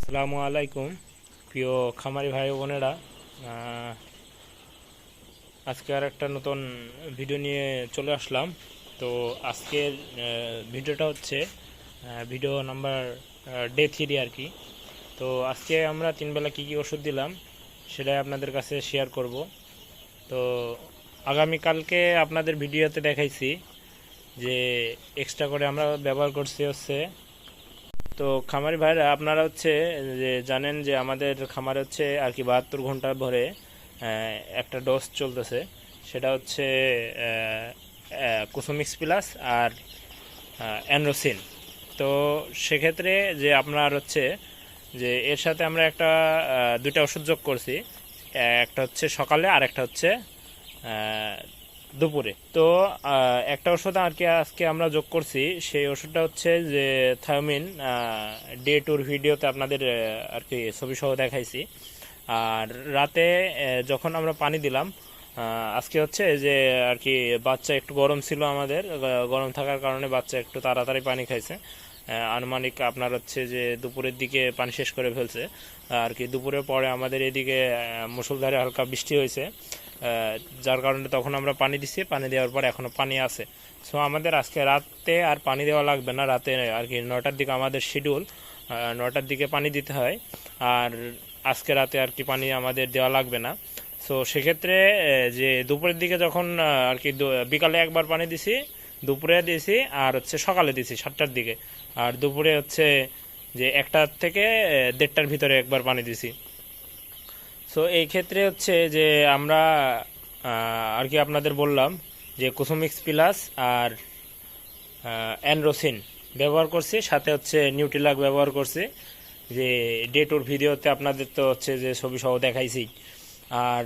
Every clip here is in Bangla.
আসসালামু আলাইকুম প্রিয় খামারি ভাই বোনেরা। আজকে আর একটা নতুন ভিডিও নিয়ে চলে আসলাম। তো আজকের ভিডিওটা হচ্ছে ভিডিও নাম্বার ডে 3 আর কি। তো আজকে আমরা 3 বেলা কী কী ওষুধ দিলাম সেটাই আপনাদের কাছে শেয়ার করব। তো আগামীকালকে আপনাদের ভিডিওতে দেখাইছি যে এক্সট্রা করে আমরা ব্যবহার করছি হচ্ছে। তো খামারি ভাইরা আপনারা হচ্ছে যে জানেন যে আমাদের খামারে হচ্ছে আর কি 72 ঘন্টা ধরে একটা ডোজ চলতেছে, সেটা হচ্ছে কুসুমিক্স প্লাস আর অ্যানরোসিন। তো সেক্ষেত্রে যে আপনার হচ্ছে যে এর সাথে আমরা একটা দুইটা ওষুধ যোগ করছি, একটা হচ্ছে সকালে আর একটা হচ্ছে দুপুরে। তো একটা ওষুধ আর কি আজকে আমরা যোগ করছি, সেই ওষুধটা হচ্ছে যে থায়োমিন। ডে 2 ভিডিওতে আপনাদের আর কি ছবি সহ দেখাইছি। আর রাতে যখন আমরা পানি দিলাম আজকে হচ্ছে যে আর কি বাচ্চা একটু গরম ছিল, আমাদের গরম থাকার কারণে বাচ্চা একটু তাড়াতাড়ি পানি খাইছে। আনুমানিক আপনার হচ্ছে যে দুপুরের দিকে পানি শেষ করে ফেলছে আর কি। দুপুরের পরে আমাদের এদিকে মুষলধারে হালকা বৃষ্টি হয়েছে, যার কারণে তখন আমরা পানি দিছি। পানি দেওয়ার পর এখনও পানি আছে। সো আমাদের আজকে রাতে আর পানি দেওয়া লাগবে না। রাতে আর কি 9টার দিকে আমাদের শিডিউল, 9টার দিকে পানি দিতে হয়। আর আজকে রাতে আর কি পানি আমাদের দেওয়া লাগবে না। সো সেক্ষেত্রে যে দুপুরের দিকে যখন আর কি বিকালে একবার পানি দিছি, দুপুরে দিয়েছি, আর হচ্ছে সকালে দিছি 7টার দিকে। আর দুপুরে হচ্ছে যে 1টা থেকে 1:30টার ভিতরে একবার পানি দিছি। সো এই ক্ষেত্রে হচ্ছে যে আমরা আর কি আপনাদের বললাম যে কুসুমিক্স প্লাস আর অ্যানরোসিন ব্যবহার করছি, সাথে হচ্ছে নিউট্রিলাক ব্যবহার করছি। যে ডে 2 ভিডিওতে আপনাদের তো হচ্ছে যে ছবি সহ দেখাইছি। আর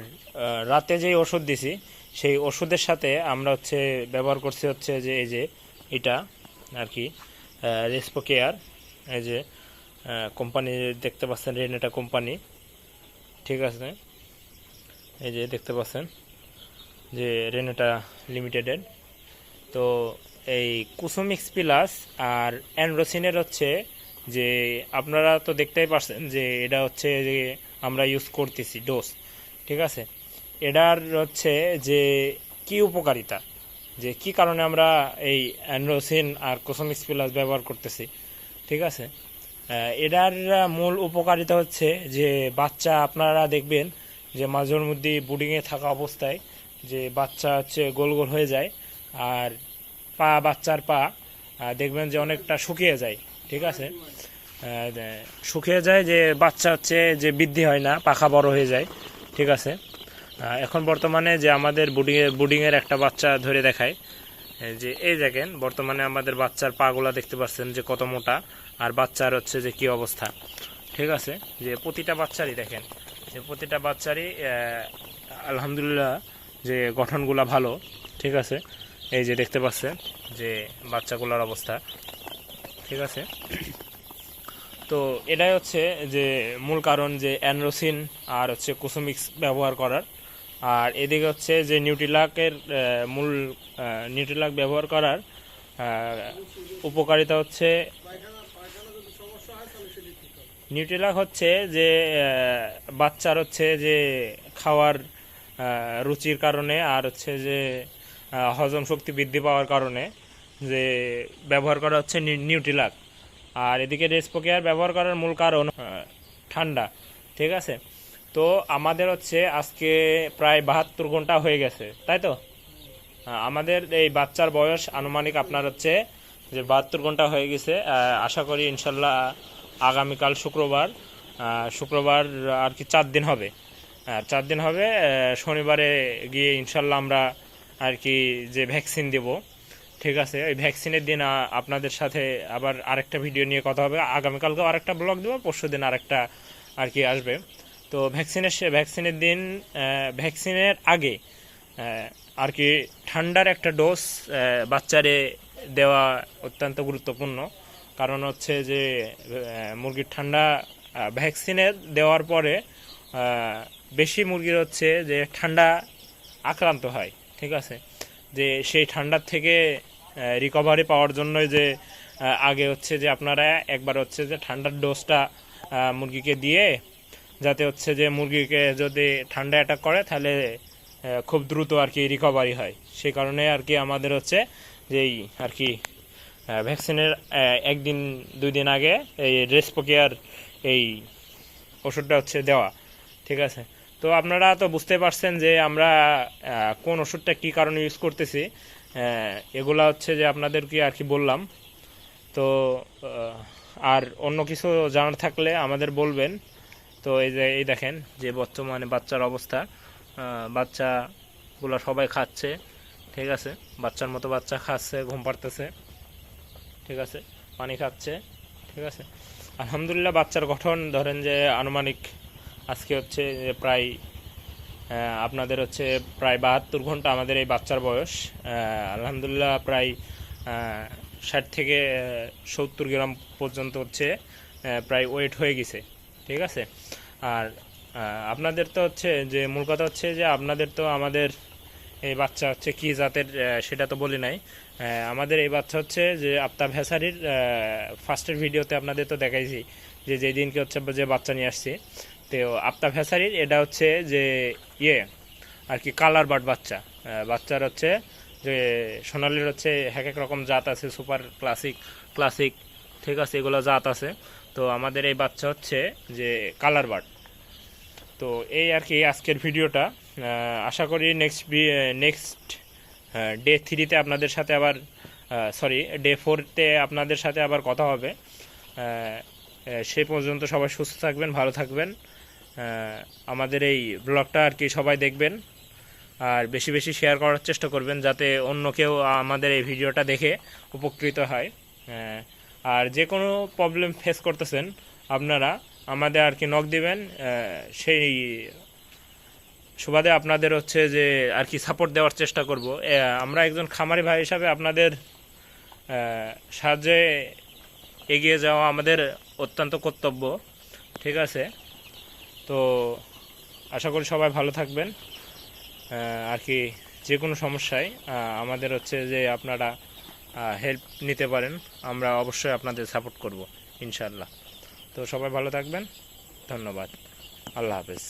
রাতে যেই ওষুধ দিছি সেই ওষুধের সাথে আমরা হচ্ছে ব্যবহার করছি হচ্ছে যে এই যে এটা আর কি রেসপো কেয়ার। এই যে কোম্পানি দেখতে পাচ্ছেন, রেনেটা কোম্পানি, ঠিক আছে। এই যে দেখতে পাচ্ছেন যে রেনেটা লিমিটেডের। তো এই কুসুমিক্স প্লাস আর অ্যানরোসিনের হচ্ছে যে আপনারা তো দেখতেই পাচ্ছেন যে এটা হচ্ছে যে আমরা ইউজ করতেছি ডোজ, ঠিক আছে। এটার হচ্ছে যে কি উপকারিতা, যে কি কারণে আমরা এই অ্যানরোসিন আর কুসুমিক্স প্লাস ব্যবহার করতেছি, ঠিক আছে। এটার মূল উপকারিতা হচ্ছে যে বাচ্চা আপনারা দেখবেন যে মাঝের মধ্যে বুডিংয়ে থাকা অবস্থায় যে বাচ্চা হচ্ছে গোল গোল হয়ে যায়, আর বাচ্চার পা দেখবেন যে অনেকটা শুকিয়ে যায়, ঠিক আছে। শুকিয়ে যায়, যে বাচ্চা হচ্ছে যে বৃদ্ধি হয় না, পাখা বড় হয়ে যায়, ঠিক আছে। এখন বর্তমানে যে আমাদের বুডিংয়ের একটা বাচ্চা ধরে দেখায় যে এই দেখেন বর্তমানে আমাদের বাচ্চার পাগুলা দেখতে পাচ্ছেন যে কত মোটা, আর বাচ্চার হচ্ছে যে কি অবস্থা, ঠিক আছে। যে প্রতিটা বাচ্চারই দেখেন যে প্রতিটা বাচ্চারই আলহামদুলিল্লাহ যে গঠনগুলা ভালো, ঠিক আছে। এই যে দেখতে পাচ্ছেন যে বাচ্চাগুলোর অবস্থা, ঠিক আছে। তো এটাই হচ্ছে যে মূল কারণ যে অ্যানরোসিন আর হচ্ছে কুসুমিক্স ব্যবহার করার। আর এদিকে হচ্ছে যে নিউট্রিলাকের মূল নিউট্রিলাক ব্যবহার করার উপকারিতা হচ্ছে নিউট্রিলাক হচ্ছে যে বাচ্চার হচ্ছে যে খাওয়ার রুচির কারণে, আর হচ্ছে যে হজম শক্তি বৃদ্ধি পাওয়ার কারণে যে ব্যবহার করা হচ্ছে নিউট্রিলাক। আর এদিকে রেসপো কেয়ার ব্যবহার করার মূল কারণ ঠান্ডা, ঠিক আছে। তো আমাদের হচ্ছে আজকে প্রায় 72 ঘন্টা হয়ে গেছে, তাই তো। আমাদের এই বাচ্চার বয়স আনুমানিক আপনার হচ্ছে যে 72 ঘন্টা হয়ে গেছে। আশা করি ইনশাল্লাহ আগামীকাল শুক্রবার আর কি 4 দিন হবে। 4 দিন হবে, শনিবারে গিয়ে ইনশাল্লাহ আমরা আর কি যে ভ্যাকসিন দেব, ঠিক আছে। ওই ভ্যাকসিনের দিন আপনাদের সাথে আবার আরেকটা ভিডিও নিয়ে কথা হবে। আগামীকালকেও আরেকটা ব্লগ দেবো, পরশু দিন আরেকটা আর কি আসবে। তো ভ্যাকসিনের দিন ভ্যাকসিনের আগে আর কি ঠান্ডার একটা ডোজ বাচ্চারে দেওয়া অত্যন্ত গুরুত্বপূর্ণ। কারণ হচ্ছে যে মুরগির ঠান্ডা ভ্যাকসিনে দেওয়ার পরে বেশি মুরগির হচ্ছে যে ঠান্ডা আক্রান্ত হয়, ঠিক আছে। যে সেই ঠান্ডার থেকে রিকভারি পাওয়ার জন্য যে আগে হচ্ছে যে আপনারা একবার হচ্ছে যে ঠান্ডার ডোজটা মুরগিকে দিয়ে, যাতে হচ্ছে যে মুরগিকে যদি ঠান্ডা অ্যাটাক করে তাহলে খুব দ্রুত আর কি রিকভারি হয়। সেই কারণে আর কি আমাদের হচ্ছে যেই আর কি ভ্যাকসিনের 1-2 দিন আগে এই রেসপোকিয়ার এই ওষুধটা হচ্ছে দেওয়া। ঠিক আছে, তো আপনারা তো বুঝতে পারছেন যে আমরা কোন ওষুধটা কী কারণে ইউজ করতেছি। এগুলা হচ্ছে যে আপনাদেরকে আর কি বললাম। তো আর অন্য কিছু জানার থাকলে আমাদের বলবেন। তো এই দেখেন যে বর্তমানে বাচ্চার অবস্থা, বাচ্চাগুলো সবাই খাচ্ছে। ঠিক আছে, বাচ্চার মতো বাচ্চা খাচ্ছে, ঘুম পাড়তেছে। ঠিক আছে, পানি খাচ্ছে। ঠিক আছে, আলহামদুলিল্লাহ বাচ্চার গঠন ধরেন যে আনুমানিক আজকে হচ্ছে যে প্রায় আপনাদের হচ্ছে প্রায় 72 ঘন্টা আমাদের এই বাচ্চার বয়স। আলহামদুলিল্লাহ প্রায় 60 থেকে 70 গ্রাম পর্যন্ত হচ্ছে প্রায় ওয়েট হয়ে গেছে। ঠিক আছে, আর আপনাদের তো হচ্ছে যে মূল কথা হচ্ছে যে আপনাদের তো আমাদের এই বাচ্চা হচ্ছে কী জাতের সেটা তো বলি নাই। আমাদের এই বাচ্চা হচ্ছে যে আফতাব হ্যাচারির ফার্স্টের ভিডিওতে আপনাদের তো দেখাইছি যে যেদিনকে হচ্ছে যে বাচ্চা নিয়ে আসছি। তো আফতাব হ্যাচারির এটা হচ্ছে যে আর কি কালার বার্ড বাচ্চা। বাচ্চার হচ্ছে যে সোনালির হচ্ছে এক এক রকম জাত আছে, সুপার ক্লাসিক। ঠিক আছে, এগুলো জাত আছে। তো আমাদের এই বাচ্চা হচ্ছে যে কালার বার্ড। তো এই আর কি আজকের ভিডিওটা। আশা করি নেক্সট ডে 3-তে আপনাদের সাথে আবার ডে 4-তে আপনাদের সাথে আবার কথা হবে। সে পর্যন্ত সবাই সুস্থ থাকবেন, ভালো থাকবেন। আমাদের এই ব্লগটা আর কি সবাই দেখবেন, আর বেশি বেশি শেয়ার করার চেষ্টা করবেন যাতে অন্য কেউ আমাদের এই ভিডিওটা দেখে উপকৃত হয়। আর যে কোনো প্রবলেম ফেস করতেছেন আপনারা আমাদের আর কি নক দিবেন, সেই সুবাদে আপনাদের হচ্ছে যে আর কি সাপোর্ট দেওয়ার চেষ্টা করব। আমরা একজন খামারি ভাই হিসাবে আপনাদের সাহায্যে এগিয়ে যাওয়া আমাদের অত্যন্ত কর্তব্য। ঠিক আছে, তো আশা করি সবাই ভালো থাকবেন। আর কি যে কোনো সমস্যায় আমাদের হচ্ছে যে আপনারা হেল্প নিতে পারেন, আমরা অবশ্যই আপনাদের সাপোর্ট করব ইনশাআল্লাহ। তো সবাই ভালো থাকবেন, ধন্যবাদ, আল্লাহ হাফেজ।